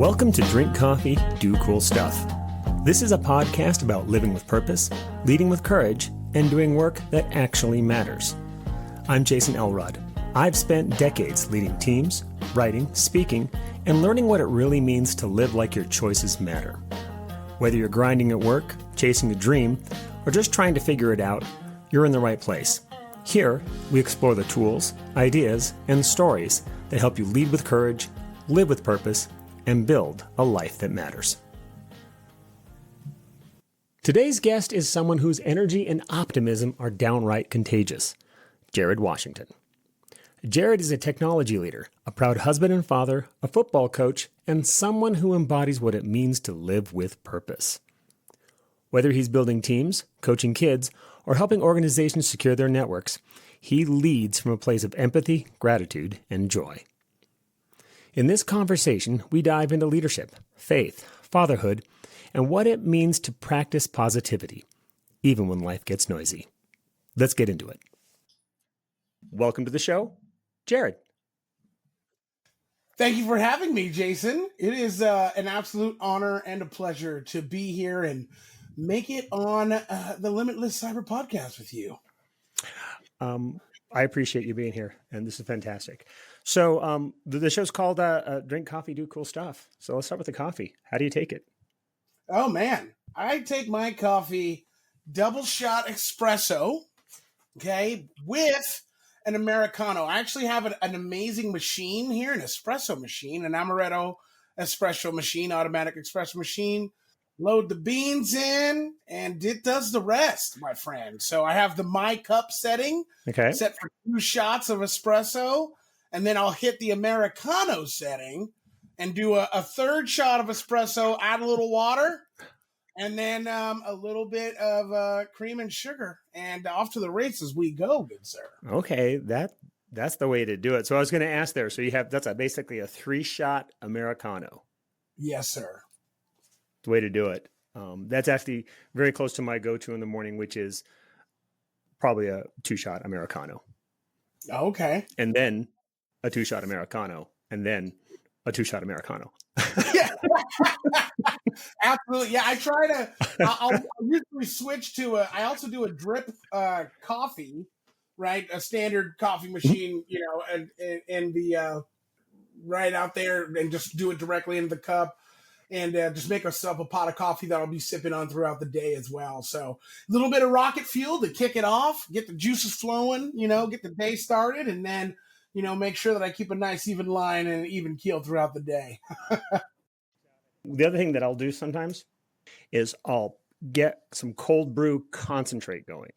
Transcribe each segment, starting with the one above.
Welcome to Drink Coffee, Do Cool Stuff. This is a podcast about living with purpose, leading with courage, and doing work that actually matters. I'm Jason Elrod. I've spent decades leading teams, writing, speaking, and learning what it really means to live like your choices matter. Whether you're grinding at work, chasing a dream, or just trying to figure it out, you're in the right place. Here, we explore the tools, ideas, and stories that help you lead with courage, live with purpose, and build a life that matters. Today's guest is someone whose energy and optimism are downright contagious, Jarrod Washington. Jarrod is a technology leader, a proud husband and father, a football coach, and someone who embodies what it means to live with purpose. Whether he's building teams, coaching kids, or helping organizations secure their networks, he leads from a place of empathy, gratitude, and joy. In this conversation, we dive into leadership, faith, fatherhood, and what it means to practice positivity, even when life gets noisy. Let's get into it. Welcome to the show, Jarrod. Thank you for having me, Jason. It is an absolute honor and a pleasure to be here and make it on the Limitless Cyber Podcast with you. I appreciate you being here, and this is fantastic. So the show's called Drink Coffee, Do Cool Stuff. So let's start with the coffee. How do you take it? Oh, man. I take my coffee double shot espresso, okay, with an Americano. I actually have an amazing machine here, an espresso machine, an Amaretto espresso machine, automatic espresso machine. Load the beans in, and it does the rest, my friend. So I have the My Cup setting set for 2 shots of espresso, and then I'll hit the Americano setting and do a third shot of espresso, add a little water, and then a little bit of cream and sugar, and off to the races we go, good sir. Okay, that's the way to do it. So I was going to ask there. So that's basically a 3-shot Americano. Yes, sir. The way to do it. That's actually very close to my go-to in the morning, which is probably a 2-shot Americano. Okay. And then a 2-shot Americano, and then a 2-shot Americano. Yeah. Absolutely. Yeah, I'll usually switch to I also do a drip coffee, right? A standard coffee machine, and the right out there, and just do it directly into the cup. And just make myself a pot of coffee that I'll be sipping on throughout the day as well. So a little bit of rocket fuel to kick it off, get the juices flowing, get the day started, and then, make sure that I keep a nice even line and an even keel throughout the day. The other thing that I'll do sometimes is I'll get some cold brew concentrate going.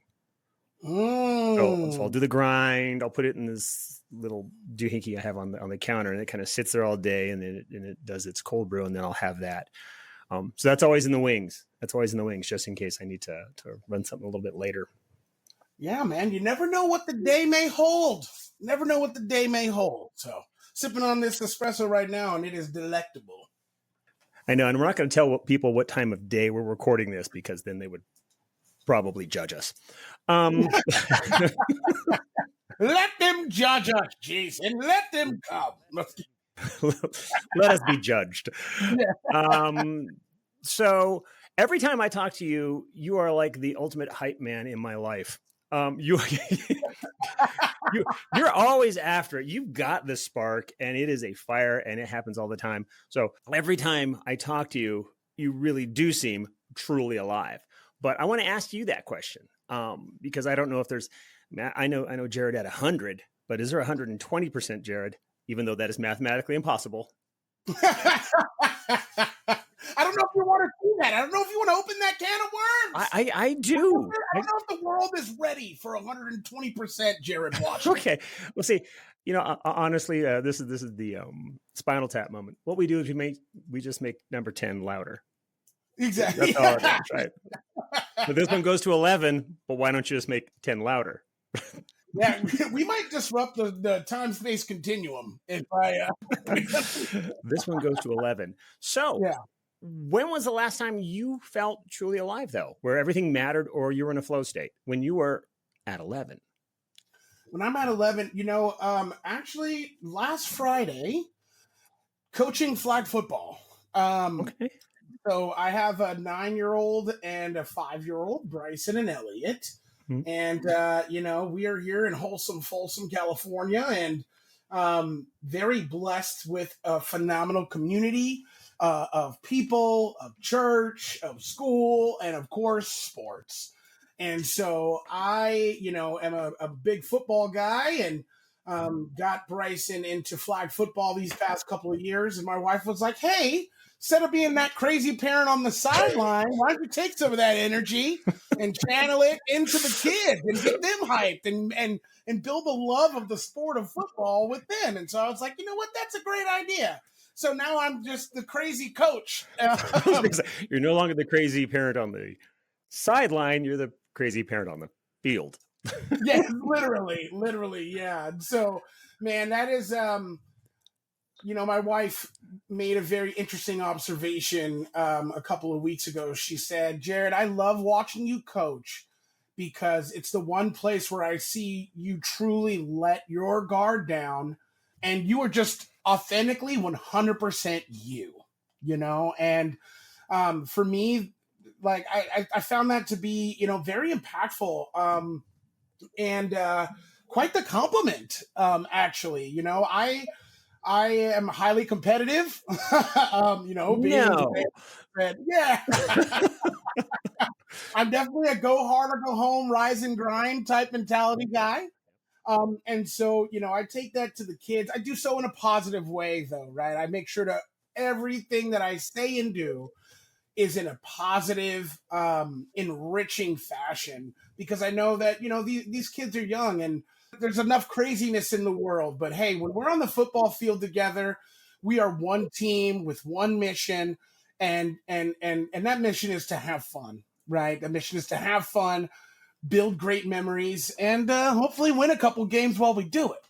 So I'll do the grind. I'll put it in this little doohickey I have on the counter, and it kind of sits there all day, and then it does its cold brew, and then I'll have that. So that's always in the wings. Just in case I need to run something a little bit later. Yeah, man. You never know what the day may hold. So sipping on this espresso right now, and it is delectable. I know, and we're not going to tell people what time of day we're recording this, because then they would probably judge us. Let them judge us, Jason. Let them come. Let us be judged. So every time I talk to you, you are like the ultimate hype man in my life. You're always after it. You've got the spark, and it is a fire, and it happens all the time. So every time I talk to you, you really do seem truly alive. But I want to ask you that question because I don't know if there's. I know Jarrod at 100, but is there 120% Jarrod? Even though that is mathematically impossible. I don't know if you want to do that. I don't know if you want to open that can of worms. I do. I don't know if the world is ready for 120% Jarrod Washington. Okay. Well, see, honestly, this is the Spinal Tap moment. What we do is we just make number 10 louder. Exactly. That's all it is, right? But this one goes to 11, but why don't you just make 10 louder? Yeah, we might disrupt the time-space continuum if I... This one goes to 11. So yeah. When was the last time you felt truly alive, though, where everything mattered or you were in a flow state? When you were at 11? When I'm at 11, actually last Friday, coaching flag football. Okay. So I have a 9-year-old and a 5-year-old, Bryson and Elliot. Mhm. And, we are here in wholesome, Folsom, California, and very blessed with a phenomenal community of people, of church, of school, and of course, sports. And so I, am a big football guy and got Bryson into flag football these past couple of years. And my wife was like, hey, instead of being that crazy parent on the sideline, why don't you take some of that energy and channel it into the kids and get them hyped and build the love of the sport of football with them? And so I was like, you know what? That's a great idea. So now I'm just the crazy coach. You're no longer the crazy parent on the sideline. You're the crazy parent on the field. Yeah, literally. Yeah. And so, man, that is, my wife made a very interesting observation a couple of weeks ago. She said, Jarrod, I love watching you coach because it's the one place where I see you truly let your guard down and you are just authentically 100% you. And for me, like I found that to be, very impactful and quite the compliment, actually. I am highly competitive, being No. that, yeah. I'm definitely a go hard or go home, rise and grind type mentality guy. And so, I take that to the kids. I do so in a positive way, though, right? I make sure to everything that I say and do is in a positive, enriching fashion because I know that, these kids are young and there's enough craziness in the world. But hey, when we're on the football field together, we are one team with one mission. And that mission is to have fun, right? The mission is to have fun, build great memories, and hopefully win a couple games while we do it.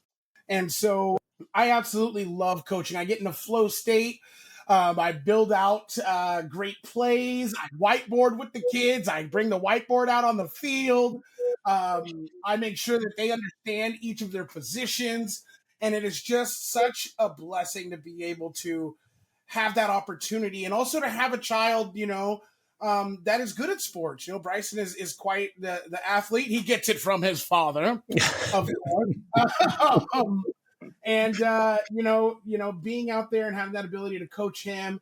And so I absolutely love coaching. I get in a flow state. I build out great plays. I whiteboard with the kids. I bring the whiteboard out on the field. I make sure that they understand each of their positions. And it is just such a blessing to be able to have that opportunity and also to have a child, that is good at sports. Bryson is quite the athlete. He gets it from his father, of course. And being out there and having that ability to coach him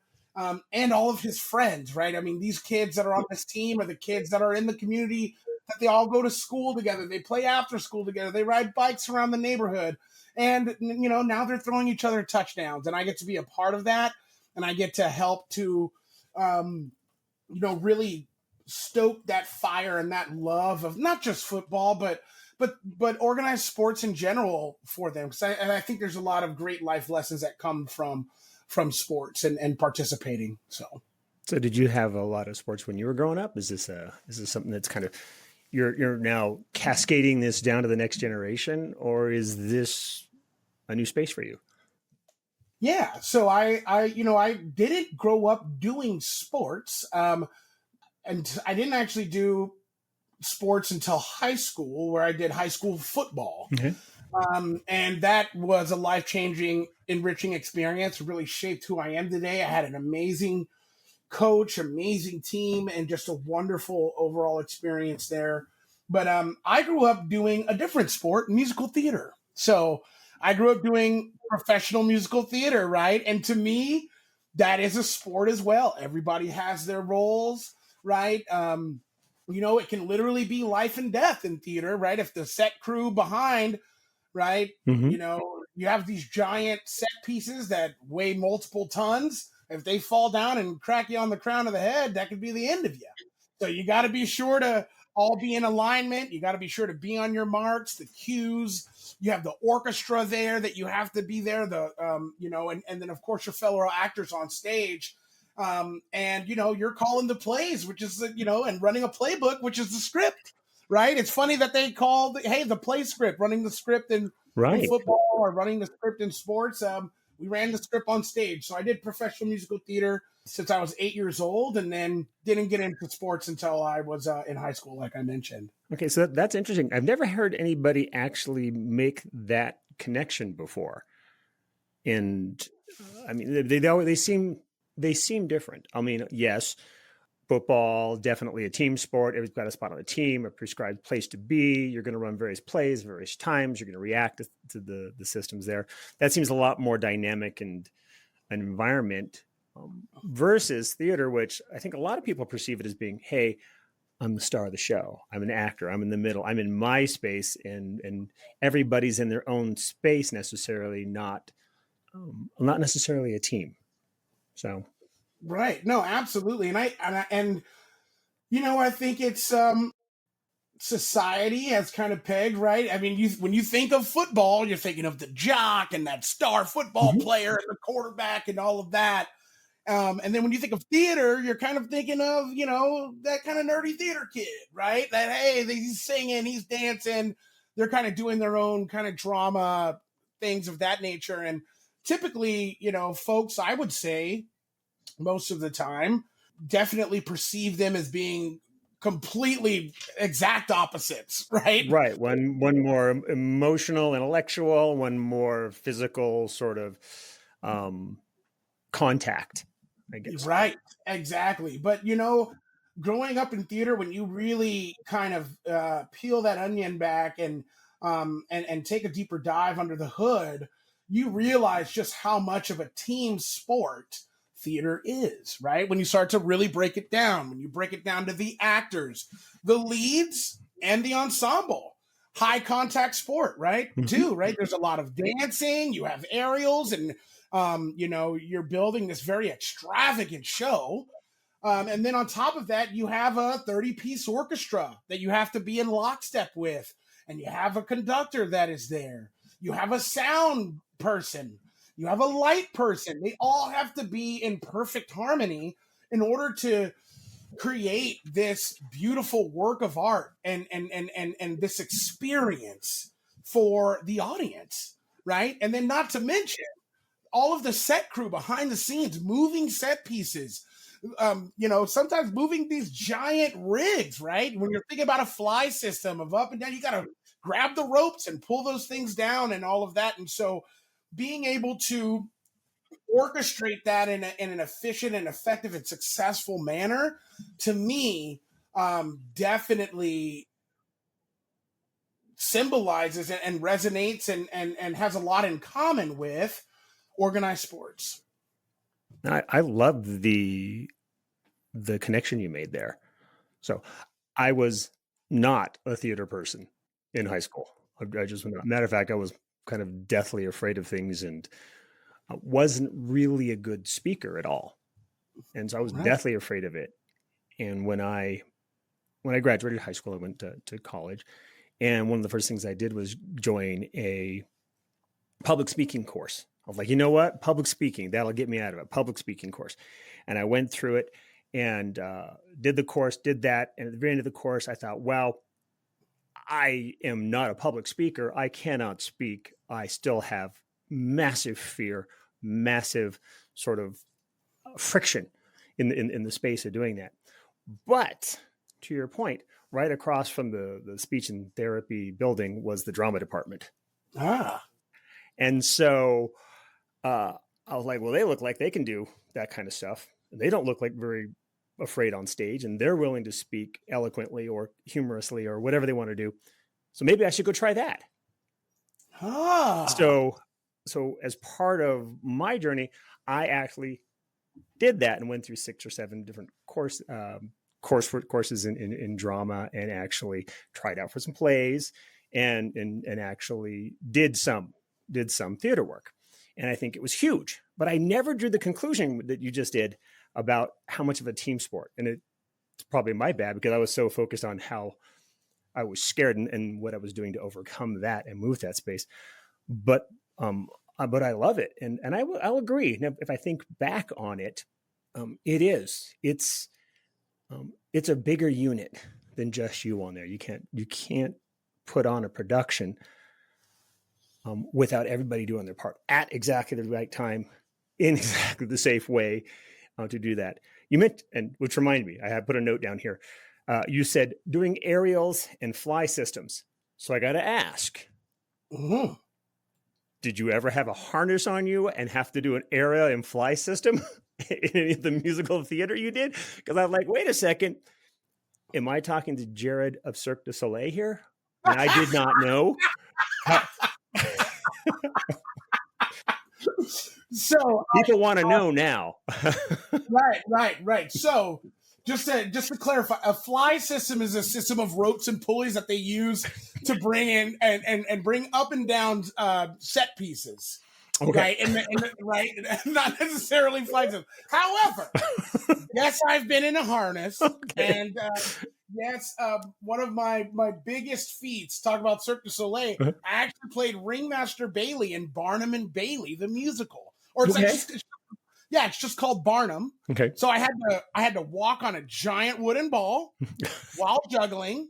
and all of his friends, right? I mean, these kids that are on this team are the kids that are in the community that they all go to school together. They play after school together. They ride bikes around the neighborhood. And, now they're throwing each other touchdowns. And I get to be a part of that. And I get to help to, really stoke that fire and that love of not just football, but organized sports in general for them. Because I think there's a lot of great life lessons that come from sports and participating. So did you have a lot of sports when you were growing up? Is this something that's kind of you're now cascading this down to the next generation, or is this a new space for you? Yeah. So I didn't grow up doing sports. And I didn't actually do sports until high school, where I did high school football. Okay. And that was a life-changing, enriching experience. It really shaped who I am today. I had an amazing coach, amazing team, and just a wonderful overall experience there. But I grew up doing a different sport, musical theater. So I grew up doing professional musical theater, right? And to me, that is a sport as well. Everybody has their roles, right? It can literally be life and death in theater, right? If the set crew behind, right, Mm-hmm. you have these giant set pieces that weigh multiple tons. If they fall down and crack you on the crown of the head, that could be the end of you. So you got to be sure to all be in alignment. You got to be sure to be on your marks, the cues. You have the orchestra there that you have to be there. And then of course your fellow actors on stage. And you're calling the plays, which is and running a playbook, which is the script, right? It's funny that they call the play script, running the script in football or running the script in sports. We ran the script on stage. So I did professional musical theater since I was 8 years old, and then didn't get into sports until I was in high school, like I mentioned. Okay, so that's interesting. I've never heard anybody actually make that connection before. And I mean, they seem they seem different. I mean, yes, football, definitely a team sport. Everybody's got a spot on the team, a prescribed place to be. You're going to run various plays, various times. You're going to react to the systems there. That seems a lot more dynamic and an environment versus theater, which I think a lot of people perceive it as being, hey, I'm the star of the show. I'm an actor. I'm in the middle. I'm in my space, and everybody's in their own space necessarily, not necessarily a team. So Right. No, absolutely. And I think it's society has kind of pegged, right? I mean, when you think of football, you're thinking of the jock and that star football player and the quarterback and all of that. And then when you think of theater, you're kind of thinking of, that kind of nerdy theater kid, right? That, hey, he's singing, he's dancing. They're kind of doing their own kind of drama, things of that nature. And typically, folks, I would say most of the time, definitely perceive them as being completely exact opposites, right? Right. One more emotional, intellectual, one more physical sort of contact, I guess. Right. Exactly. But growing up in theater, when you really kind of peel that onion back and take a deeper dive under the hood, you realize just how much of a team sport theater is, right? When you start to really break it down, when you break it down to the actors, the leads, and the ensemble. High contact sport, right? Too, right? There's a lot of dancing, you have aerials, and you're building this very extravagant show. And then on top of that, you have a 30-piece orchestra that you have to be in lockstep with. And you have a conductor that is there. You have a sound person. You have a light person. They all have to be in perfect harmony in order to create this beautiful work of art and this experience for the audience, right? And then not to mention all of the set crew behind the scenes, moving set pieces, sometimes moving these giant rigs, right? When you're thinking about a fly system of up and down, you got to grab the ropes and pull those things down and all of that. And so being able to orchestrate that in an efficient and effective and successful manner, to me, definitely symbolizes and resonates and has a lot in common with organized sports. I love the connection you made there. So I was not a theater person in high school. I just, matter of fact, I was kind of deathly afraid of things and wasn't really a good speaker at all. And so I was deathly afraid of it. And when I graduated high school, I went to college. And one of the first things I did was join a public speaking course. I was like, you know what? Public speaking, that'll get me out of it. Public speaking course. And I went through it and did the course, did that. And at the very end of the course, I thought, well, I am not a public speaker. I cannot speak. I still have massive fear, massive sort of friction in the space of doing that. But to your point, right across from the speech and therapy building was the drama department. And so I was like, well, they look like they can do that kind of stuff. And they don't look like very afraid on stage, and they're willing to speak eloquently or humorously or whatever they want to do. So maybe I should go try that. So as part of my journey, I actually did that and went through 6 or 7 different courses in drama, and actually tried out for some plays and actually did some theater work. And I think it was huge, but I never drew the conclusion that you just did about how much of a team sport. And it's probably my bad, because I was so focused on how I was scared and what I was doing to overcome that and move that space. But I love it. And I'll agree. Now, if I think back on it, it's a bigger unit than just you on there. You can't put on a production without everybody doing their part at exactly the right time, in exactly the safe way to do that. You meant, and which reminded me, I have put a note down here. You said doing aerials and fly systems. So I got to ask, did you ever have a harness on you and have to do an aerial and fly system? in any of the musical theater you did? Because I'm like, wait a second. Am I talking to Jarrod of Cirque du Soleil here? And I did not know. So People want to know now. right. So just to clarify, a fly system is a system of ropes and pulleys that they use to bring in and bring up and down set pieces. Okay. Right, not necessarily fly system. However, yes, I've been in a harness, and yes, one of my biggest feats. Talk about Cirque du Soleil. I actually played Ringmaster Bailey in Barnum and Bailey, the musical, or it's just called Barnum. Okay. So I had to walk on a giant wooden ball while juggling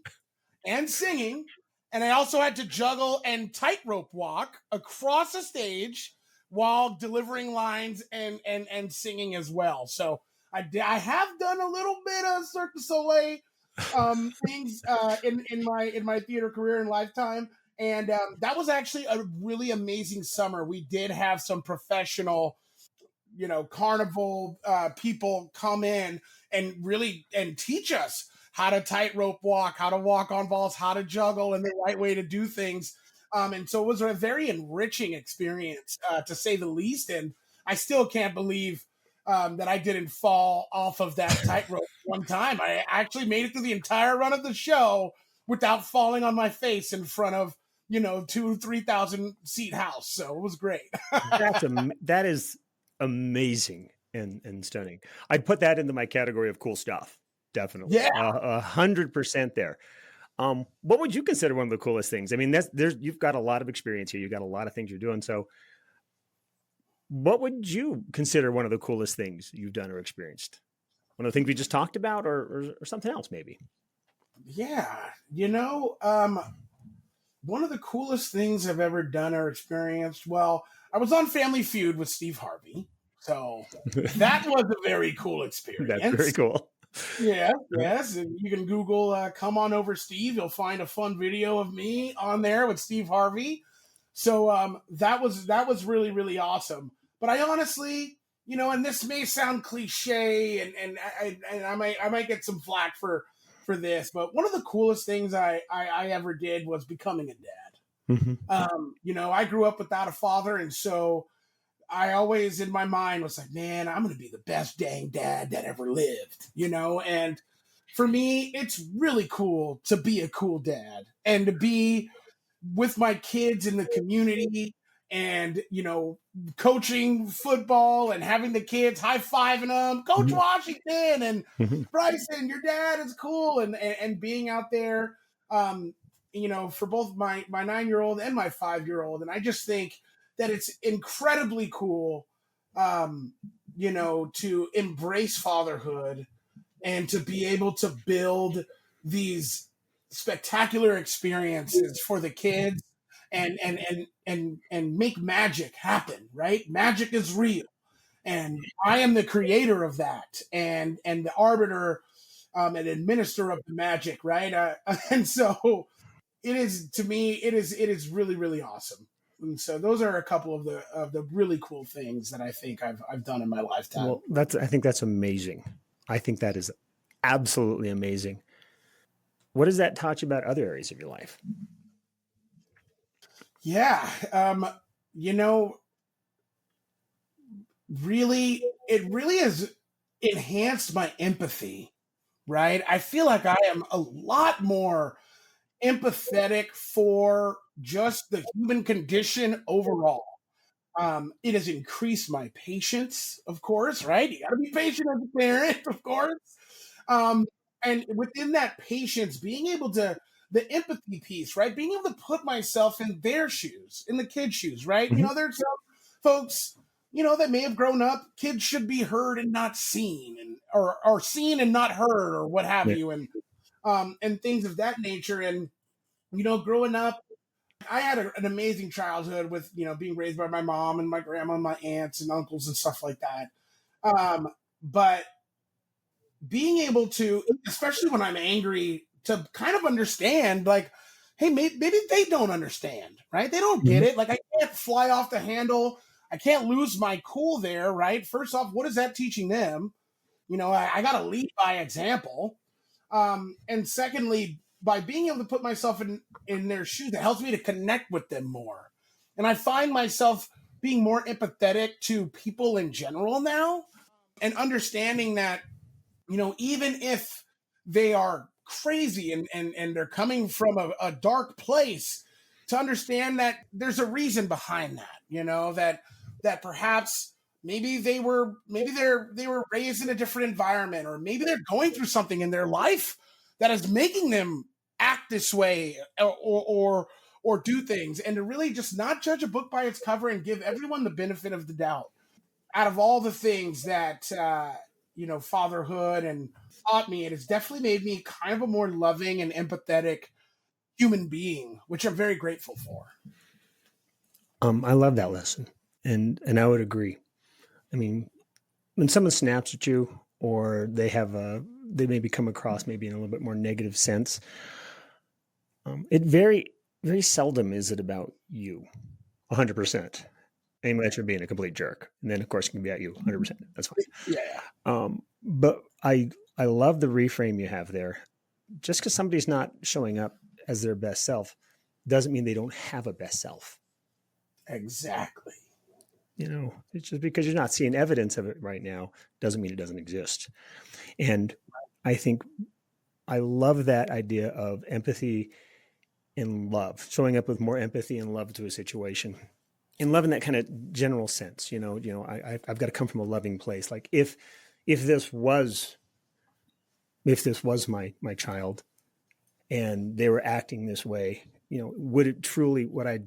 and singing, and I also had to juggle and tightrope walk across the stage while delivering lines and singing as well. So I have done a little bit of Cirque du Soleil things in my theater career and lifetime, and that was actually a really amazing summer. We did have some professional, carnival people come in and teach us how to tightrope walk, how to walk on balls, how to juggle, and the right way to do things. And so it was a very enriching experience, to say the least. And I still can't believe that I didn't fall off of that tightrope one time. I actually made it through the entire run of the show without falling on my face in front of 2,000-3,000 seat house. So it was great. That is amazing and stunning. I'd put that into my category of cool stuff. Definitely. Yeah. 100% there. What would you consider one of the coolest things? I mean, you've got a lot of experience here. You've got a lot of things you're doing. So what would you consider one of the coolest things you've done or experienced? One of the things we just talked about or something else maybe? Yeah. One of the coolest things I've ever done or experienced, well, I was on Family Feud with Steve Harvey. So that was a very cool experience. That's very cool. Yeah, yes. And you can Google Come On Over Steve. You'll find a fun video of me on there with Steve Harvey. So that was really, really awesome. But I honestly, and this may sound cliche and I might get some flack for this, but one of the coolest things I ever did was becoming a dad. Mm-hmm. I grew up without a father, and so I always in my mind was like, man, I'm going to be the best dang dad that ever lived, and for me, it's really cool to be a cool dad and to be with my kids in the community and, coaching football and having the kids high-fiving them, Coach Washington and Bryson, your dad is cool. And being out there, for both my 9-year-old and my 5-year-old. And I just think that it's incredibly cool, to embrace fatherhood and to be able to build these spectacular experiences for the kids and make magic happen, right? Magic is real. And I am the creator of that and the arbiter and administrator of the magic, right? And so it is, to me, it is really, really awesome. And so those are a couple of the really cool things that I think I've done in my lifetime. Well, I think that's amazing. I think that is absolutely amazing. What has that taught you about other areas of your life? Yeah. It really has enhanced my empathy, right? I feel like I am a lot more empathetic for just the human condition overall. It has increased my patience, of course, right? You got to be patient as a parent, of course. And within that patience, being able to, the empathy piece, right? Being able to put myself in their shoes, in the kids' shoes, right? Mm-hmm. There's some folks, that may have grown up, kids should be heard and not seen, and or seen and not heard, or what have you, and things of that nature. And, growing up, I had an amazing childhood with, being raised by my mom and my grandma and my aunts and uncles and stuff like that. But being able to, especially when I'm angry, to kind of understand, like, hey, maybe they don't understand, right? They don't get it. Like, I can't fly off the handle. I can't lose my cool there, right? First off, what is that teaching them? I got to lead by example. And secondly, by being able to put myself in their shoes, it helps me to connect with them more. And I find myself being more empathetic to people in general now, and understanding that, even if they are crazy and they're coming from a dark place, to understand that there's a reason behind that, that perhaps maybe they were raised in a different environment, or maybe they're going through something in their life that is making them act this way, or do things, and to really just not judge a book by its cover and give everyone the benefit of the doubt. Out of all the things that fatherhood and taught me, it has definitely made me kind of a more loving and empathetic human being, which I'm very grateful for. I love that lesson, and I would agree. I mean, when someone snaps at you, or they maybe come across maybe in a little bit more negative sense, it very, very seldom is it about you, 100%. Unless you're being a complete jerk, and then of course it can be at you 100%. That's fine. Yeah. But I love the reframe you have there. Just because somebody's not showing up as their best self doesn't mean they don't have a best self. Exactly. It's just because you're not seeing evidence of it right now doesn't mean it doesn't exist. And I think I love that idea of empathy and love, showing up with more empathy and love to a situation. And love in that kind of general sense, I've got to come from a loving place. Like if this was my child and they were acting this way, would I,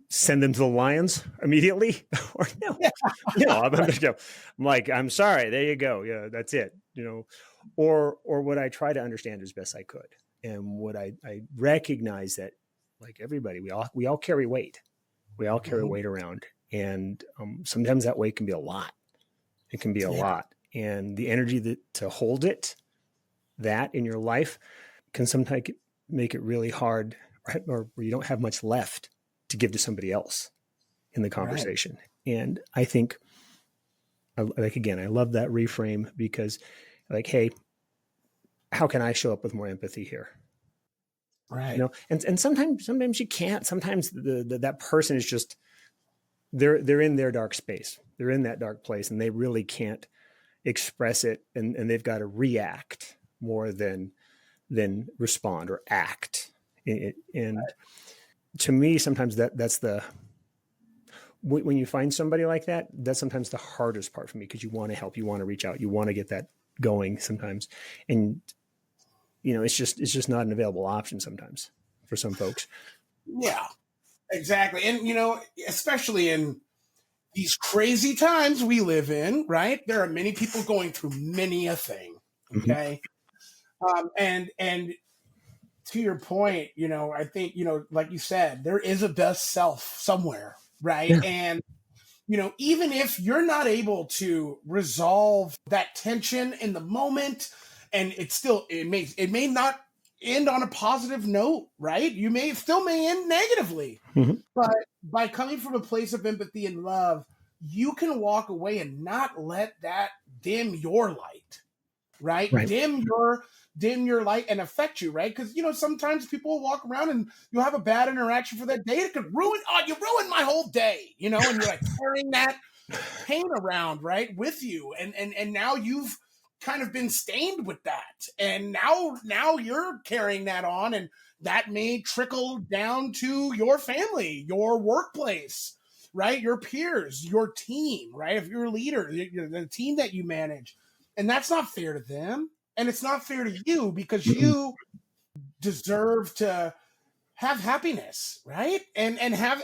send them to the lions immediately? Or no, I'm going to go, I'm like, I'm sorry, there you go. Yeah, that's it. Or would I try to understand as best I could? And would I recognize that, like everybody, we all carry weight. We all carry weight around, and sometimes that weight can be a lot. It can be a lot, and the energy to hold that in your life can sometimes make it really hard, right? Or where you don't have much left to give to somebody else in the conversation. Right. And I think, I love that reframe, because like, hey, how can I show up with more empathy here? Right. And sometimes you can't. Sometimes that person is just, they're in their dark space. They're in that dark place, and they really can't express it, and they've got to react more than respond or act. And to me, sometimes that's when you find somebody like that, that's sometimes the hardest part for me, because you want to help, you want to reach out, you want to get that going sometimes. And it's just not an available option sometimes for some folks. Yeah, exactly. And, especially in these crazy times we live in, right? There are many people going through many a thing. Okay. And to your point, I think, like you said, there is a best self somewhere. Right. Yeah. And, even if you're not able to resolve that tension in the moment, and it may not end on a positive note, right? You may end negatively, but by coming from a place of empathy and love, you can walk away and not let that dim your light, right? Dim your light and affect you, right? Because, sometimes people will walk around and you'll have a bad interaction for that day. It could you ruined my whole day, and you're like carrying that pain around, right, with you. And now you've kind of been stained with that. And now you're carrying that on, and that may trickle down to your family, your workplace, right? Your peers, your team, right? If you're a leader, the team that you manage. And that's not fair to them. And it's not fair to you, because you deserve to have happiness, right? And have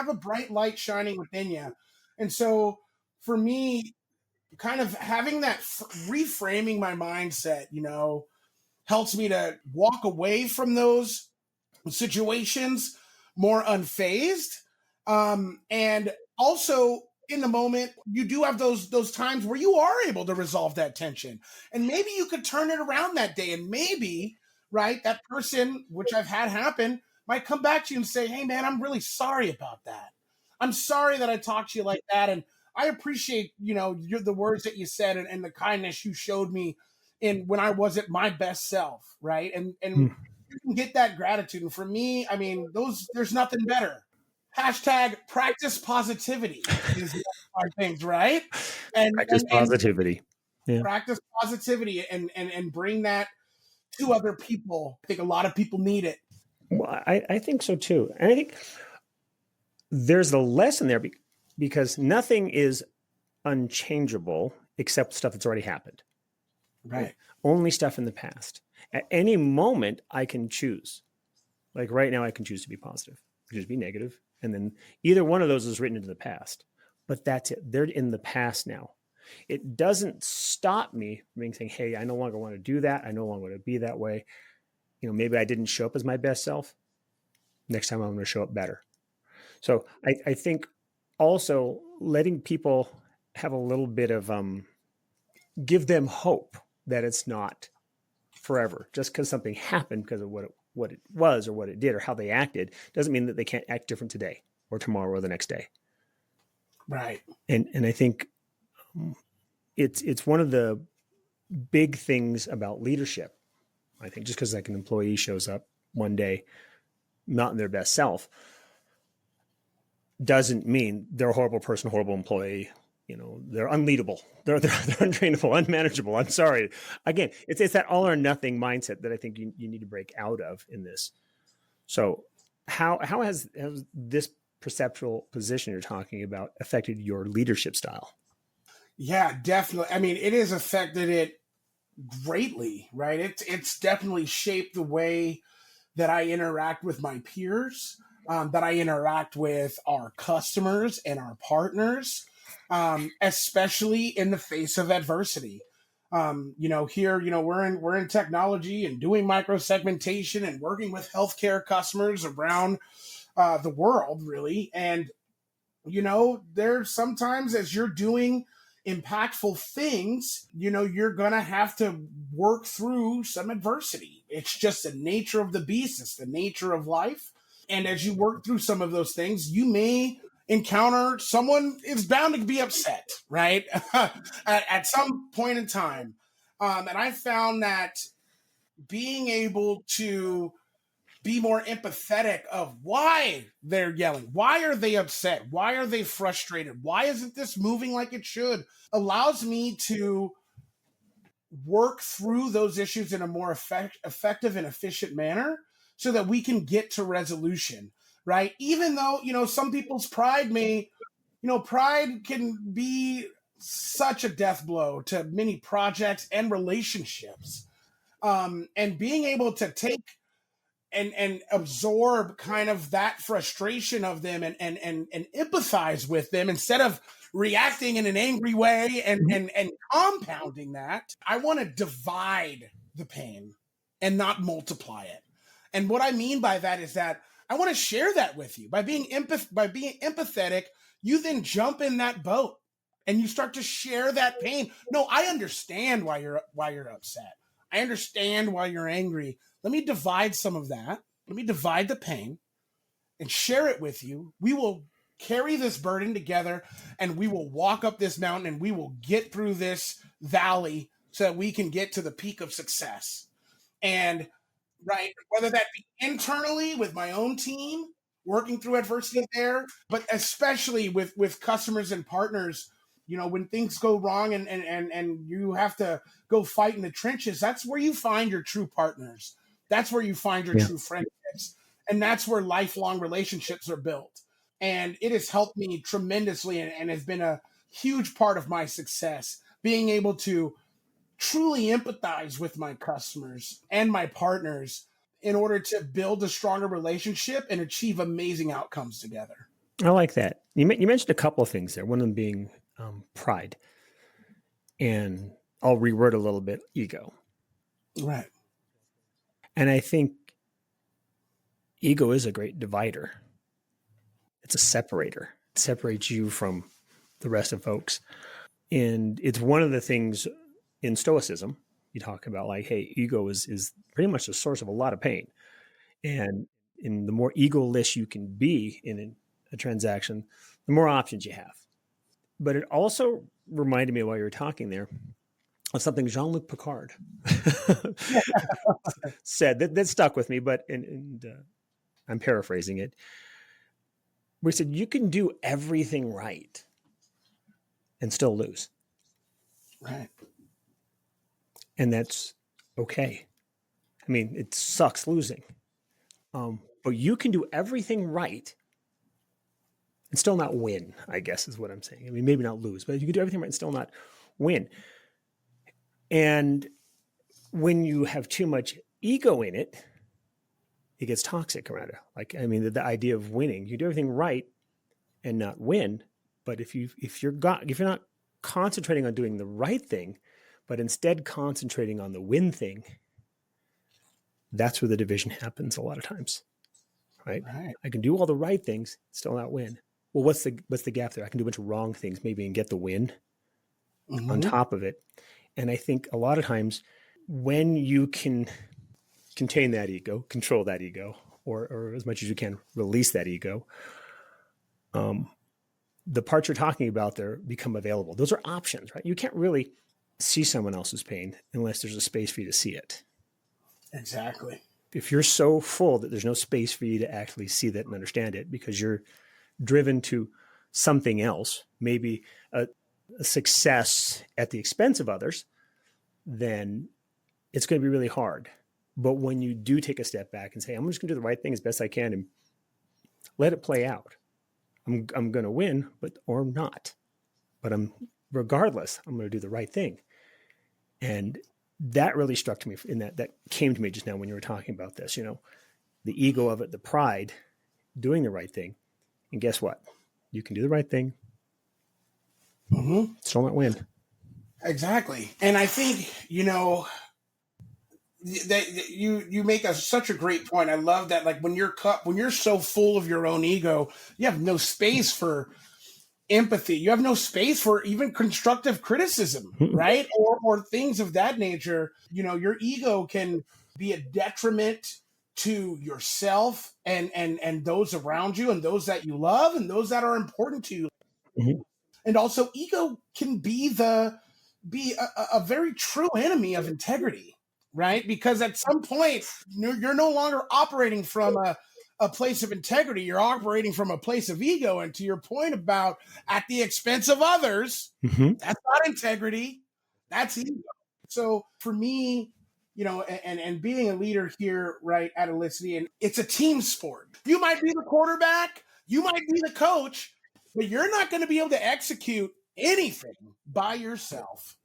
a bright light shining within you. And so for me, kind of having that reframing my mindset, helps me to walk away from those situations more unfazed. And also, in the moment, you do have those times where you are able to resolve that tension, and maybe you could turn it around that day, and maybe, right, that person, which I've had happen, might come back to you and say, hey man, I'm really sorry about that. I'm sorry that I talked to you like that. And I appreciate, the words that you said and the kindness you showed me in when I wasn't my best self. Right. And Mm. you can get that gratitude. And for me, I mean, there's nothing better. Hashtag practice positivity is one of our things, right? Practice And positivity. Yeah. practice positivity and bring that to other people. I think a lot of people need it. Well, I think so too. And I think there's a lesson there because nothing is unchangeable except stuff that's already happened. Right? Right. Only stuff in the past. At any moment, I can choose. Like right now, I can choose to be positive, choose to be negative, and then either one of those is written into the past. But that's it. They're in the past now. It doesn't stop me from being saying, "Hey, I no longer want to do that. I no longer want to be that way." Maybe I didn't show up as my best self. Next time, I'm going to show up better. So I think also letting people have a little bit of give them hope that it's not forever. Just because something happened because of what it was or what it did or how they acted doesn't mean that they can't act different today or tomorrow or the next day. Right. And I think it's one of the big things about leadership. I think just because like an employee shows up one day not in their best self doesn't mean they're a horrible person, horrible employee. They're unleadable. They're untrainable, unmanageable. I'm sorry. Again, it's that all or nothing mindset that I think you need to break out of in this. So how has this perceptual position you're talking about affected your leadership style? Yeah, definitely. I mean, it has affected it greatly, right? It's definitely shaped the way that I interact with my peers, that I interact with our customers and our partners, especially in the face of adversity. Here, we're in technology and doing micro segmentation and working with healthcare customers around the world, really. And there's sometimes as you're doing impactful things, you're going to have to work through some adversity. It's just the nature of the beast, it's the nature of life. And as you work through some of those things, you may encounter someone is bound to be upset, right? at some point in time. And I found that being able to be more empathetic of why they're yelling. Why are they upset? Why are they frustrated? Why isn't this moving like it should? Allows me to work through those issues in a more effective and efficient manner so that we can get to resolution, right? Even though, some people's pride can be such a death blow to many projects and relationships. And being able to take and absorb kind of that frustration of them and empathize with them instead of reacting in an angry way and compounding that. I want to divide the pain and not multiply it. And what I mean by that is that I want to share that with you. By being empathetic, you then jump in that boat and you start to share that pain. No, I understand why you're upset. I understand why you're angry. Let me divide some of that. Let me divide the pain and share it with you. We will carry this burden together and we will walk up this mountain and we will get through this valley so that we can get to the peak of success. And right, whether that be internally with my own team, working through adversity there, but especially with customers and partners, when things go wrong and you have to go fight in the trenches, that's where you find your true partners. That's where you find your Yeah. true friendships. And that's where lifelong relationships are built. And it has helped me tremendously and has been a huge part of my success, being able to truly empathize with my customers and my partners in order to build a stronger relationship and achieve amazing outcomes together. I like that. You mentioned a couple of things there. One of them being pride, and I'll reword a little bit, ego. Right. And I think ego is a great divider. It's a separator. It separates you from the rest of folks. And it's one of the things in Stoicism, you talk about like, hey, ego is pretty much the source of a lot of pain. And the more egoless you can be in a transaction, the more options you have. But it also reminded me while you were talking there of something Jean-Luc Picard said that stuck with me, but I'm paraphrasing it. Where he said, you can do everything right and still lose. Right. And that's okay. I mean, it sucks losing. But you can do everything right and still not win, I guess is what I'm saying. I mean, maybe not lose, but you can do everything right and still not win. And when you have too much ego in it, it gets toxic around it. Like, I mean, the idea of winning, you do everything right and not win. But if you're not concentrating on doing the right thing, but instead concentrating on the win thing, that's where the division happens a lot of times, right? I can do all the right things, still not win. Well, what's the gap there? I can do a bunch of wrong things, maybe, and get the win on top of it. And I think a lot of times when you can contain that ego, control that ego, or as much as you can release that ego, the parts you're talking about there become available. Those are options, right? You can't really see someone else's pain unless there's a space for you to see it. Exactly. If you're so full that there's no space for you to actually see that and understand it because you're driven to something else, maybe a success at the expense of others, then it's going to be really hard. But when you do take a step back and say, I'm just going to do the right thing as best I can and let it play out, I'm going to win, or not. But regardless, I'm going to do the right thing. And that really struck to me that came to me just now when you were talking about this, the ego of it, the pride, doing the right thing. And guess what? You can do the right thing. Still not win. Exactly. And I think, that you make such a great point. I love that. Like when you're so full of your own ego, you have no space for empathy. You have no space for even constructive criticism, right? Or things of that nature. Your ego can be a detriment to yourself and those around you and those that you love and those that are important to you. And also ego can be a very true enemy of integrity, right? Because at some point you're no longer operating from a place of integrity. You're operating from a place of ego. And to your point about at the expense of others, that's not integrity. That's ego. So for me, and being a leader here, right, at Elicity, and it's a team sport. You might be the quarterback, you might be the coach, but you're not going to be able to execute anything by yourself.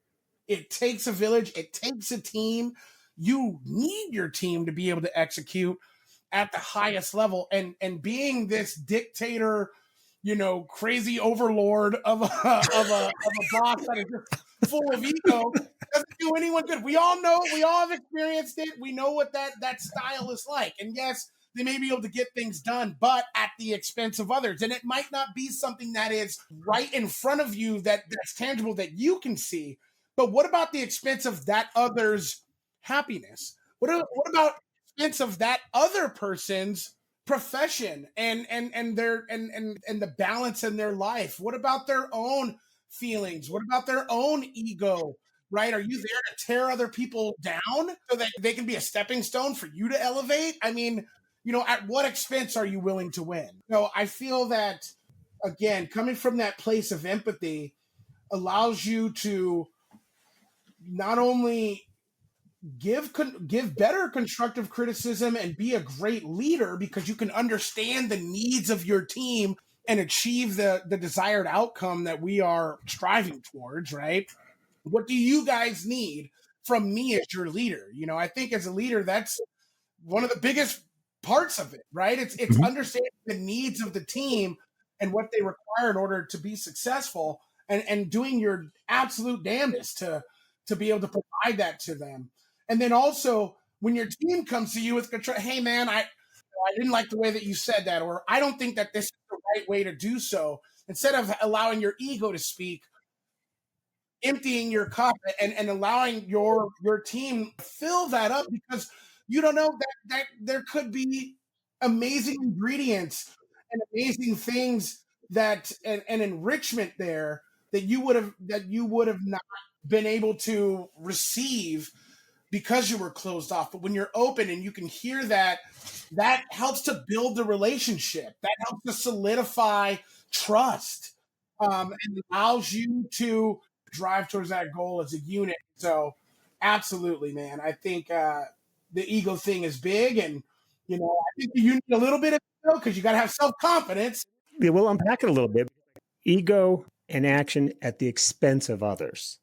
It takes a village. It takes a team. You need your team to be able to execute at the highest level. And being this dictator, crazy overlord of a boss that is just full of ego doesn't do anyone good. We all know. We all have experienced it. We know what that style is like. And yes, they may be able to get things done, but at the expense of others. And it might not be something that is right in front of you that's tangible that you can see. But what about the expense of that other's happiness? What about the expense of that other person's profession and the balance in their life? What about their own feelings? What about their own ego? Right? Are you there to tear other people down so that they can be a stepping stone for you to elevate? I mean, at what expense are you willing to win? I feel that, again, coming from that place of empathy allows you to not only give better constructive criticism and be a great leader because you can understand the needs of your team and achieve the desired outcome that we are striving towards, right? What do you guys need from me as your leader? I think as a leader, that's one of the biggest parts of it, right? It's understanding the needs of the team and what they require in order to be successful and doing your absolute damnedest to be able to provide that to them. And then also when your team comes to you with control, hey man, I didn't like the way that you said that, or I don't think that this is the right way to do so. Instead of allowing your ego to speak, emptying your cup and allowing your team fill that up, because you don't know that there could be amazing ingredients and amazing things that and enrichment there that you would have not been able to receive because you were closed off. But when you're open and you can hear that, that helps to build the relationship. That helps to solidify trust, and allows you to drive towards that goal as a unit. So, absolutely, man. I think the ego thing is big, and I think you need a little bit of ego because you got to have self confidence. Yeah, we'll unpack it a little bit. Ego and action at the expense of others.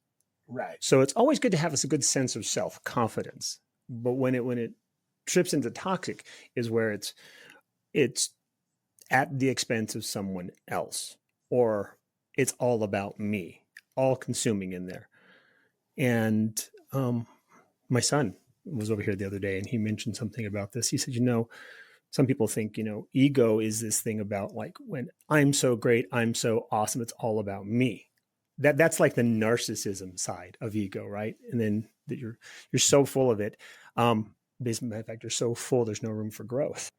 Right. So it's always good to have a good sense of self-confidence. But when it trips into toxic is where it's at the expense of someone else, or it's all about me, all consuming in there. And my son was over here the other day and he mentioned something about this. He said, some people think, ego is this thing about like when I'm so great, I'm so awesome, it's all about me. That's like the narcissism side of ego, right? And then that you're so full of it. Based on the fact you're so full, there's no room for growth.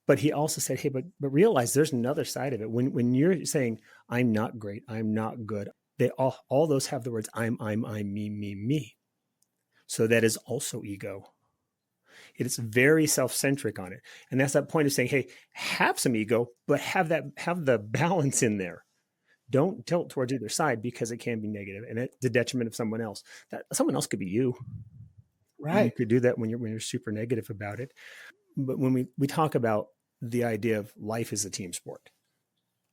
But he also said, hey, but realize there's another side of it. When you're saying I'm not great, I'm not good, they all those have the words I'm, me. So that is also ego. It is very self-centric on it. And that's that point of saying, hey, have some ego, but have the balance in there. Don't tilt towards either side because it can be negative and at the detriment of someone else. That someone else could be you. Right. You could do that when you're super negative about it. But when we talk about the idea of life is a team sport,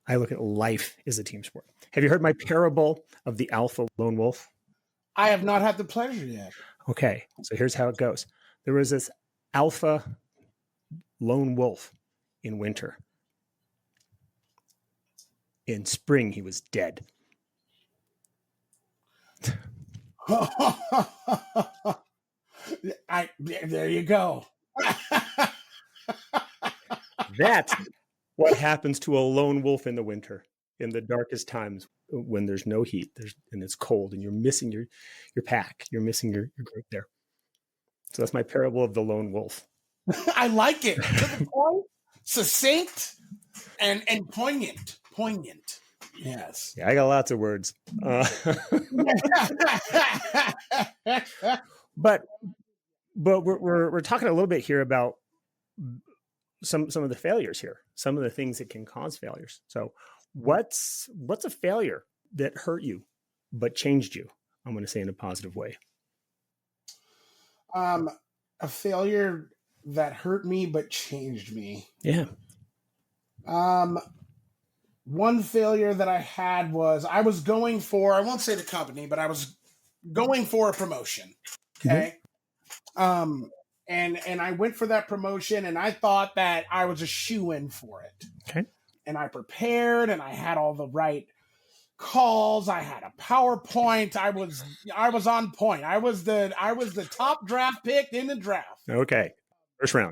I look at life as a team sport. Have you heard my parable of the alpha lone wolf? I have not had the pleasure yet. Okay, so here's how it goes. There was this alpha lone wolf in winter. In spring, he was dead. There you go. That's what happens to a lone wolf in the winter, in the darkest times when there's no heat, and it's cold, and you're missing your pack, you're missing your group there. So that's my parable of the lone wolf. I like it. To the point, succinct, and poignant. Poignant. Yes. Yeah, I got lots of words. But we're talking a little bit here about some of the failures here, some of the things that can cause failures. So what's a failure that hurt you but changed you? I'm going to say in a positive way. A failure that hurt me but changed me. Yeah. One failure that I had was I was going for, I won't say the company, but I was going for a promotion. Okay. Mm-hmm. And I went for that promotion and I thought that I was a shoo-in for it. Okay. And I prepared and I had all the right calls. I had a PowerPoint. I was on point. I was the top draft pick in the draft. Okay. First round.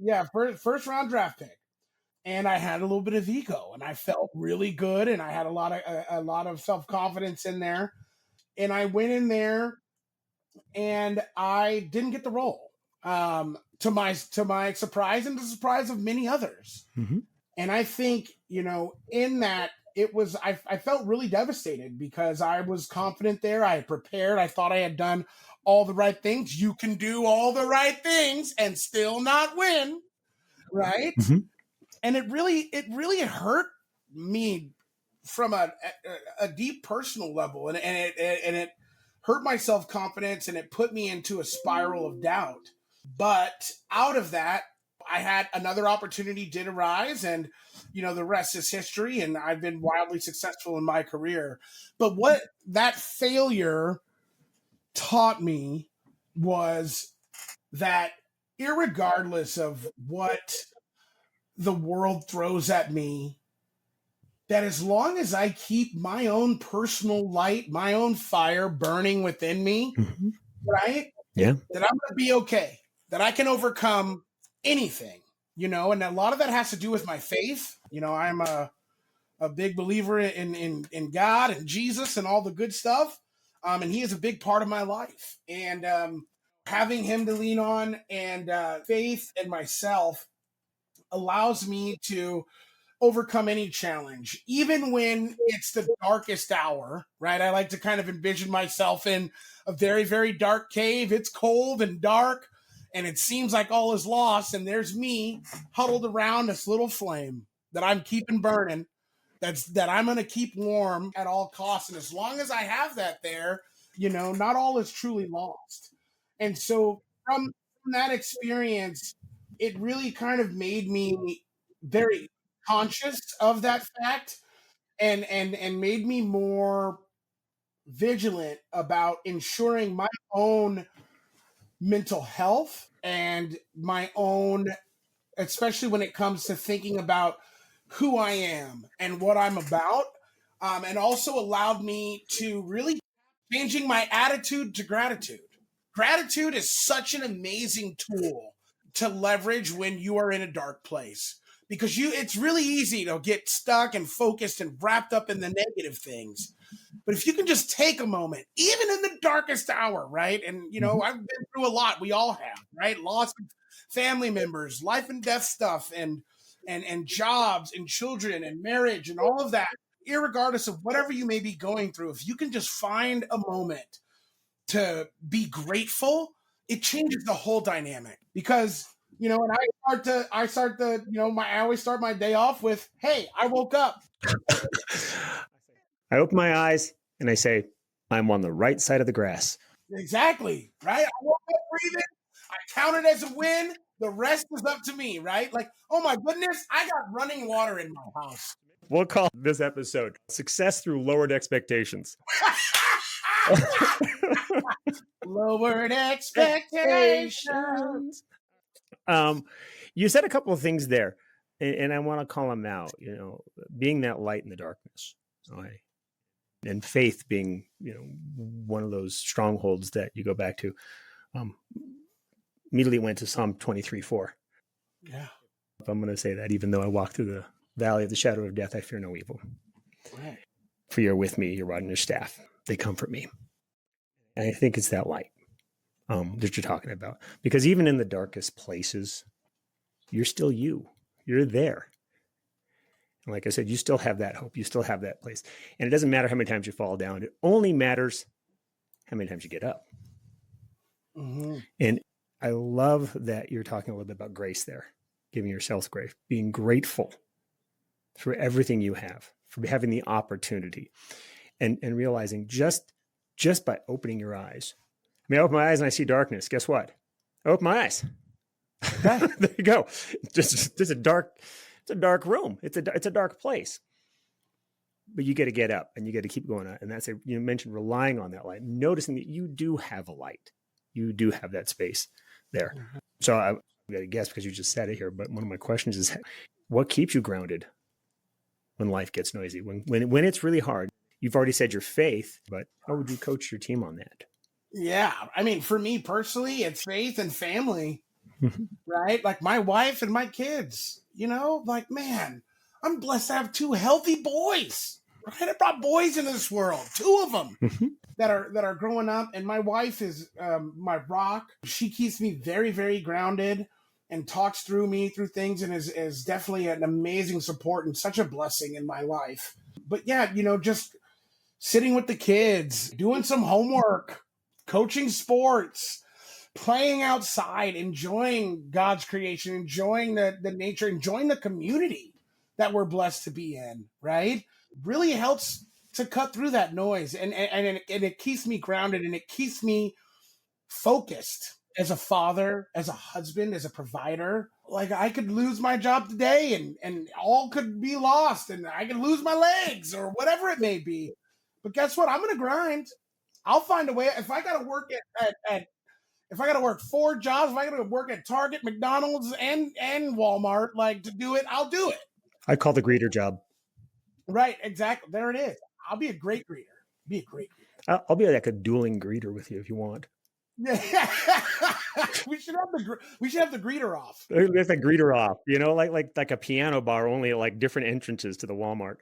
Yeah, first round draft pick. And I had a little bit of ego and I felt really good and I had a lot of self-confidence in there. And I went in there and I didn't get the role. To my surprise and the surprise of many others. Mm-hmm. And I think, in that I felt really devastated because I was confident there. I had prepared. I thought I had done all the right things. You can do all the right things and still not win. Right. Mm-hmm. And it really hurt me from a deep personal level. And it hurt my self-confidence and it put me into a spiral of doubt. But out of that, I had another opportunity did arise and, the rest is history and I've been wildly successful in my career. But what that failure taught me was that irregardless of what the world throws at me, that as long as I keep my own personal light, my own fire burning within me, mm-hmm. right? Yeah. That I'm going to be okay. That I can overcome anything, and a lot of that has to do with my faith. I'm a big believer in God and Jesus and all the good stuff. And he is a big part of my life. And having him to lean on and faith in myself allows me to overcome any challenge, even when it's the darkest hour, right? I like to kind of envision myself in a very, very dark cave. It's cold and dark, and it seems like all is lost. And there's me huddled around this little flame that I'm keeping burning, that I'm going to keep warm at all costs. And as long as I have that there, not all is truly lost. And so from that experience, it really kind of made me very conscious of that fact, and made me more vigilant about ensuring my own mental health and my own, especially when it comes to thinking about who I am and what I'm about, and also allowed me to really changing my attitude to gratitude. Gratitude is such an amazing tool to leverage when you are in a dark place, because it's really easy to get stuck and focused and wrapped up in the negative things. But if you can just take a moment, even in the darkest hour, right? And, I've been through a lot. We all have, right? Loss of family members, life and death stuff, and jobs and children and marriage and all of that. Irregardless of whatever you may be going through, if you can just find a moment to be grateful, it changes the whole dynamic. Because, and I always start my day off with, hey, I woke up. I open my eyes and I say, I'm on the right side of the grass. Exactly. Right. I woke up breathing. I count it as a win. The rest is up to me. Right. Like, oh my goodness, I got running water in my house. We'll call this episode Success Through Lowered Expectations. Lowered expectations. You said a couple of things there, and I want to call them out. Being that light in the darkness, okay? And faith being, one of those strongholds that you go back to. Immediately went to Psalm 23:4. Yeah. If I'm going to say that, even though I walk through the valley of the shadow of death, I fear no evil. Right. For you're with me, your rod and your staff, they comfort me. And I think it's that light that you're talking about. Because even in the darkest places, you're still you. You're there. And like I said, you still have that hope. You still have that place. And it doesn't matter how many times you fall down. It only matters how many times you get up. Mm-hmm. And I love that you're talking a little bit about grace there, giving yourself grace, being grateful for everything you have, for having the opportunity, and realizing just by opening your eyes. I mean, I open my eyes and I see darkness. Guess what? I open my eyes. There you go. It's a dark room. It's a dark place. But you got to get up and you got to keep going on. And that's you mentioned relying on that light, noticing that you do have a light. You do have that space there. Mm-hmm. So I got to guess because you just said it here. But one of my questions is, what keeps you grounded when life gets noisy? When it's really hard? You've already said your faith, but how would you coach your team on that? Yeah. I mean, for me personally, it's faith and family, right? Like my wife and my kids, like, man, I'm blessed to have two healthy boys, right? I brought boys into this world, two of them that are growing up. And my wife is my rock. She keeps me very, very grounded and talks through things, and is definitely an amazing support and such a blessing in my life. But yeah, just sitting with the kids, doing some homework, coaching sports, playing outside, enjoying God's creation, enjoying the nature, enjoying the community that we're blessed to be in, right? Really helps to cut through that noise. And it keeps me grounded, and it keeps me focused as a father, as a husband, as a provider. Like, I could lose my job today and all could be lost, and I could lose my legs or whatever it may be. But guess what? I'm going to grind. I'll find a way. If I got to work if I got to work 4 jobs, if I got to work at Target, McDonald's, and Walmart, like, to do it, I'll do it. I call the greeter job. Right. Exactly. There it is. I'll be a great greeter. I'll be like a dueling greeter with you if you want. Yeah. we should have the greeter off. There's a greeter off, like a piano bar, only like different entrances to the Walmart.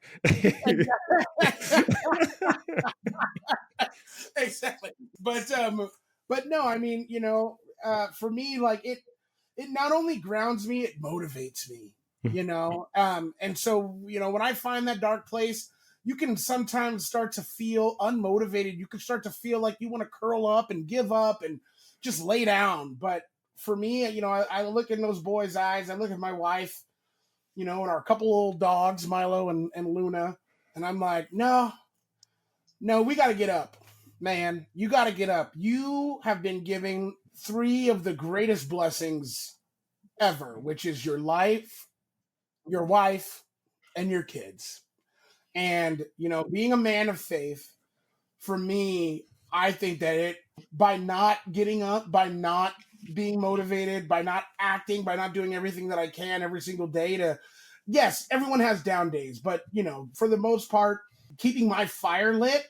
Exactly. But no, I mean, for me, like it not only grounds me, it motivates me. And so, when I find that dark place, you can sometimes start to feel unmotivated. You can start to feel like you want to curl up and give up and just lay down. But for me, I look in those boys' eyes, I look at my wife, and our couple old dogs, Milo and Luna, and I'm like, no, we got to get up, man. You got to get up. You have been giving 3 of the greatest blessings ever, which is your life, your wife, and your kids. And, being a man of faith, for me, I think that by not getting up, by not being motivated, by not acting, by not doing everything that I can every single day yes, everyone has down days, but, for the most part, keeping my fire lit,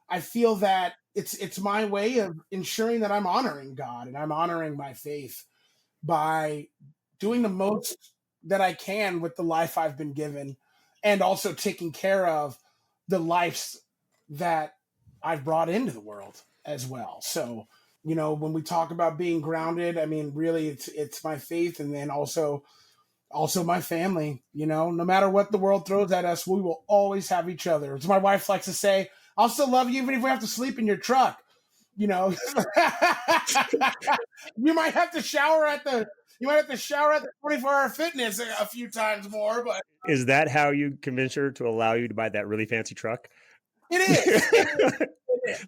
I feel that it's my way of ensuring that I'm honoring God and I'm honoring my faith by doing the most that I can with the life I've been given, and also taking care of the lives that I've brought into the world as well. So, when we talk about being grounded, I mean, really it's my faith, and then also my family. No matter what the world throws at us, we will always have each other. As my wife likes to say, I'll still love you even if we have to sleep in your truck. You might have to shower at the 24-hour fitness a few times more, but Is that how you convince her to allow you to buy that really fancy truck? it is.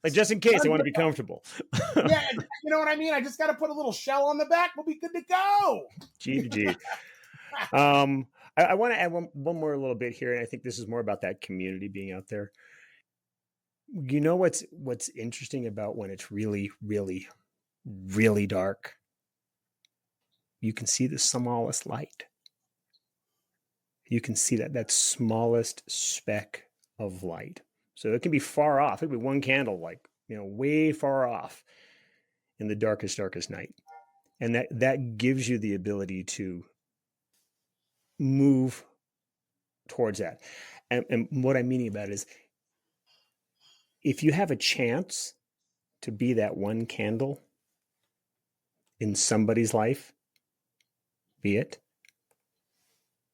Like, just in case I want to be comfortable. Yeah, you know what I mean? I just got to put a little shell on the back. We'll be good to go. Gee. I want to add one more little bit here, and I think this is more about that community being out there. What's interesting about when it's really, really, really dark? You can see the smallest light. You can see that smallest speck of light. So it can be far off. It could be one candle, way far off in the darkest night. And that gives you the ability to move towards that. And what I'm meaning about it is, if you have a chance to be that one candle in somebody's life, be it.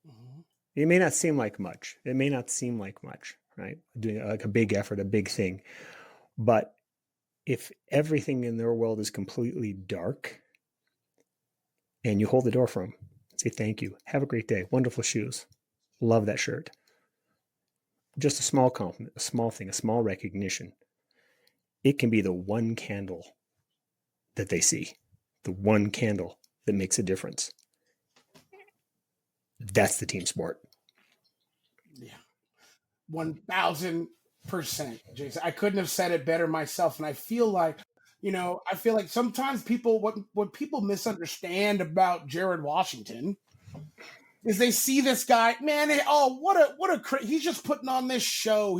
Mm-hmm. It may not seem like much. Right? Doing like a big effort, a big thing. But if everything in their world is completely dark and you hold the door for them, say thank you, have a great day, wonderful shoes, love that shirt. Just a small compliment, a small thing, a small recognition. It can be the one candle that they see, the one candle that makes a difference. That's the team sport. Yeah. 1,000%, Jason. I couldn't have said it better myself. And I feel like, sometimes what people misunderstand about Jarrod Washington is they see this guy, man, he's just putting on this show.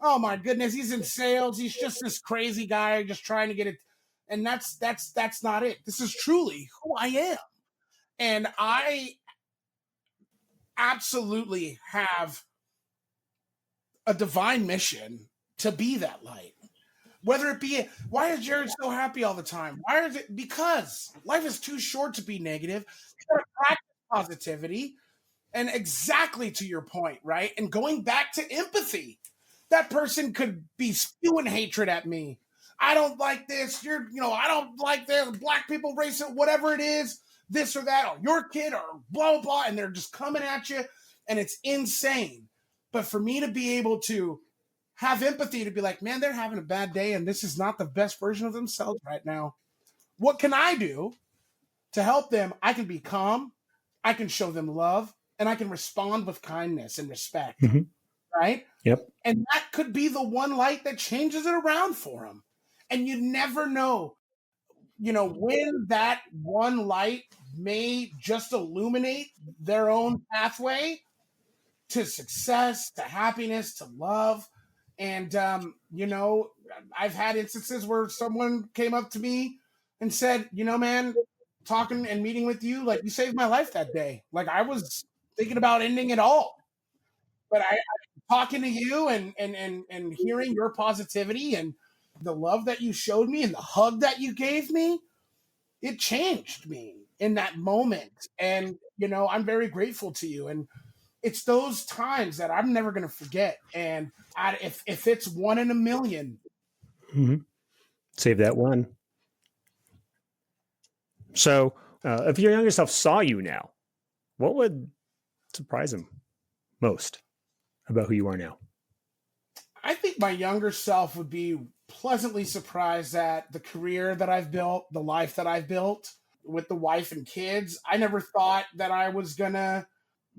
Oh my goodness, he's in sales. He's just this crazy guy just trying to get it. And that's not it. This is truly who I am. And I absolutely have a divine mission to be that light. Whether it be, why is Jarrod so happy all the time? Why is it? Because life is too short to be negative. You gotta practice positivity. And exactly to your point, right? And going back to empathy, that person could be spewing hatred at me. I don't like this. I don't like this. Black people, racist, whatever it is, this or that, or your kid, or blah, blah, blah. And they're just coming at you. And it's insane. But for me to be able to have empathy, to be like, man, they're having a bad day and this is not the best version of themselves right now. What can I do to help them? I can be calm. I can show them love. And I can respond with kindness and respect. Mm-hmm. Right? Yep. And that could be the one light that changes it around for them. And you never know, when that one light may just illuminate their own pathway to success, to happiness, to love. And, I've had instances where someone came up to me and said, man, talking and meeting with you, like, you saved my life that day. Like, I was thinking about ending it all. But I talking to you and hearing your positivity and the love that you showed me and the hug that you gave me, it changed me in that moment. And, I'm very grateful to you. And it's those times that I'm never going to forget. And if it's one in a million, save that one. So if your younger self saw you now, what would surprise him most about who you are now? I think my younger self would be pleasantly surprised at the career that I've built, the life that I've built with the wife and kids. I never thought that I was going to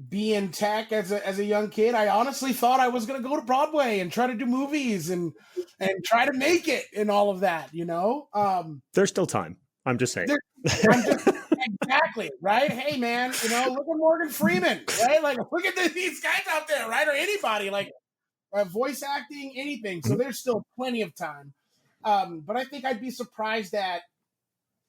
be in tech as a young kid. I honestly thought I was going to go to Broadway and try to do movies and try to make it and all of that, There's still time. I'm just saying. Exactly, right? Hey, man, look at Morgan Freeman, right? Like, look at these guys out there, right? Or anybody, like voice acting, anything. So there's still plenty of time. But I think I'd be surprised at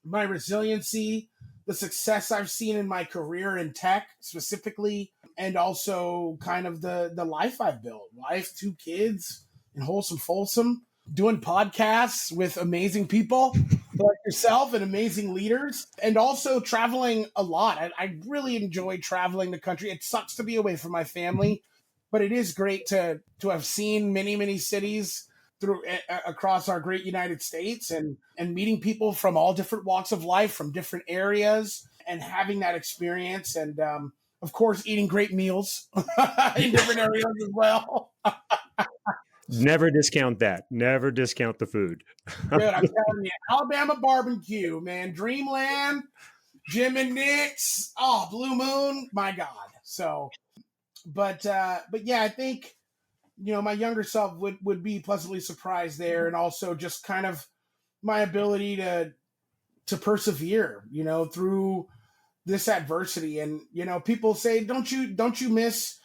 my resiliency, the success I've seen in my career in tech specifically, and also kind of the life I've built. Wife, 2 kids, and wholesome, fulsome, doing podcasts with amazing people like yourself and amazing leaders, and also traveling a lot. I really enjoy traveling the country. It sucks to be away from my family, but it is great to have seen many, many cities across our great United States and meeting people from all different walks of life, from different areas, and having that experience. And of course, eating great meals in different areas as well. Never discount that. Never discount the food. Dude, I'm telling you, Alabama barbecue, man, Dreamland, Jim and Nick's, Blue Moon, my God. So, but yeah, I think, my younger self would be pleasantly surprised there, and also just kind of my ability to persevere, through this adversity. And people say, don't you miss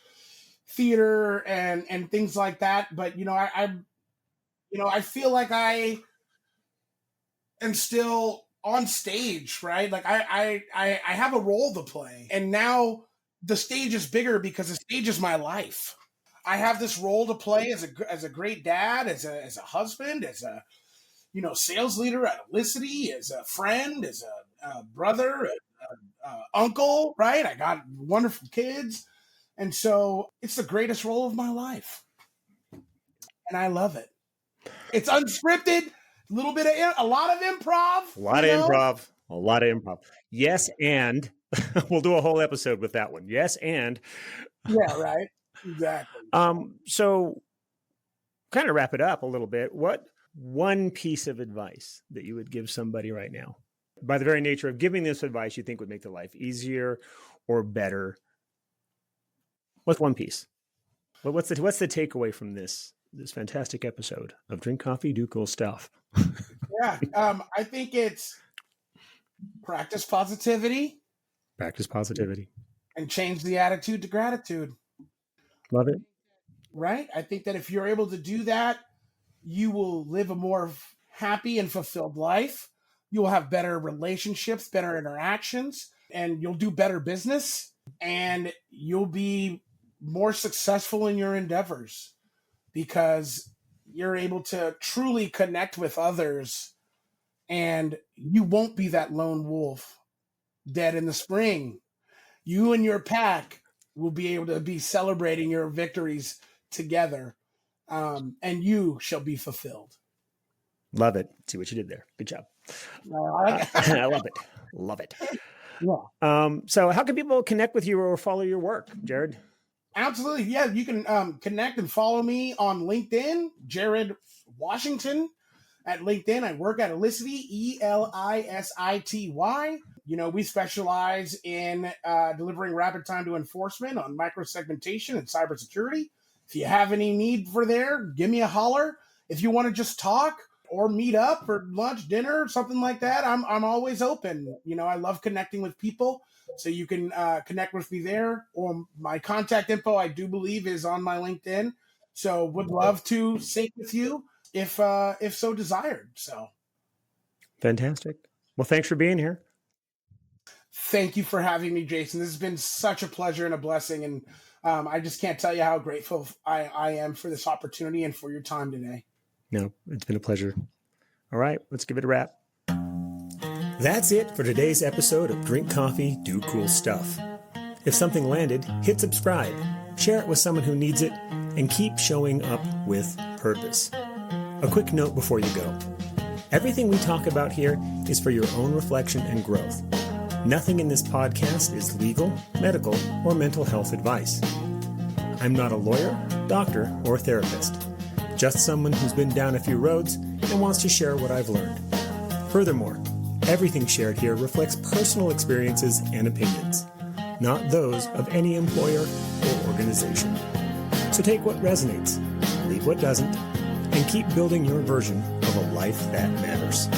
theater and things like that? But I feel like I am still on stage, right? Like I have a role to play, and now the stage is bigger because the stage is my life. I have this role to play as a great dad, as a husband, as a sales leader at Elicity, as a friend, as a brother, uncle, right? I got wonderful kids, and so it's the greatest role of my life, and I love it. It's unscripted, a lot of improv, A lot of improv. Yes, and we'll do a whole episode with that one. Yes, and yeah, right. Exactly. So kind of wrap it up a little bit. What one piece of advice that you would give somebody right now, by the very nature of giving this advice, you think would make their life easier or better? What's one piece? What's the takeaway from this fantastic episode of Drink Coffee, Do Cool Stuff? Yeah. I think it's practice positivity. Practice positivity. And change the attitude to gratitude. Love it. Right? I think that if you're able to do that, you will live a more happy and fulfilled life. You will have better relationships, better interactions, and you'll do better business, and you'll be more successful in your endeavors because you're able to truly connect with others, and you won't be that lone wolf dead in the spring. You and your pack will be able to be celebrating your victories together, and you shall be fulfilled. Love it. See what you did there. Good job. I love it. Love it. Yeah. So how can people connect with you or follow your work, Jarrod? Absolutely. Yeah, you can connect and follow me on LinkedIn, Jarrod Washington at LinkedIn. I work at Elicity, Elisity. We specialize in delivering rapid time to enforcement on microsegmentation and cybersecurity. If you have any need for there, give me a holler. If you want to just talk or meet up for lunch, dinner, something like that, I'm always open. I love connecting with people, so you can connect with me there. Or my contact info, I do believe, is on my LinkedIn. So would love to sync with you if so desired. So fantastic. Well, thanks for being here. Thank you for having me, Jason. This has been such a pleasure and a blessing. And I just can't tell you how grateful I am for this opportunity and for your time today. No, it's been a pleasure. All right, let's give it a wrap. That's it for today's episode of Drink Coffee, Do Cool Stuff. If something landed, hit subscribe, share it with someone who needs it, and keep showing up with purpose. A quick note before you go. Everything we talk about here is for your own reflection and growth. Nothing in this podcast is legal, medical, or mental health advice. I'm not a lawyer, doctor, or therapist. Just someone who's been down a few roads and wants to share what I've learned. Furthermore, everything shared here reflects personal experiences and opinions, not those of any employer or organization. So take what resonates, leave what doesn't, and keep building your version of a life that matters.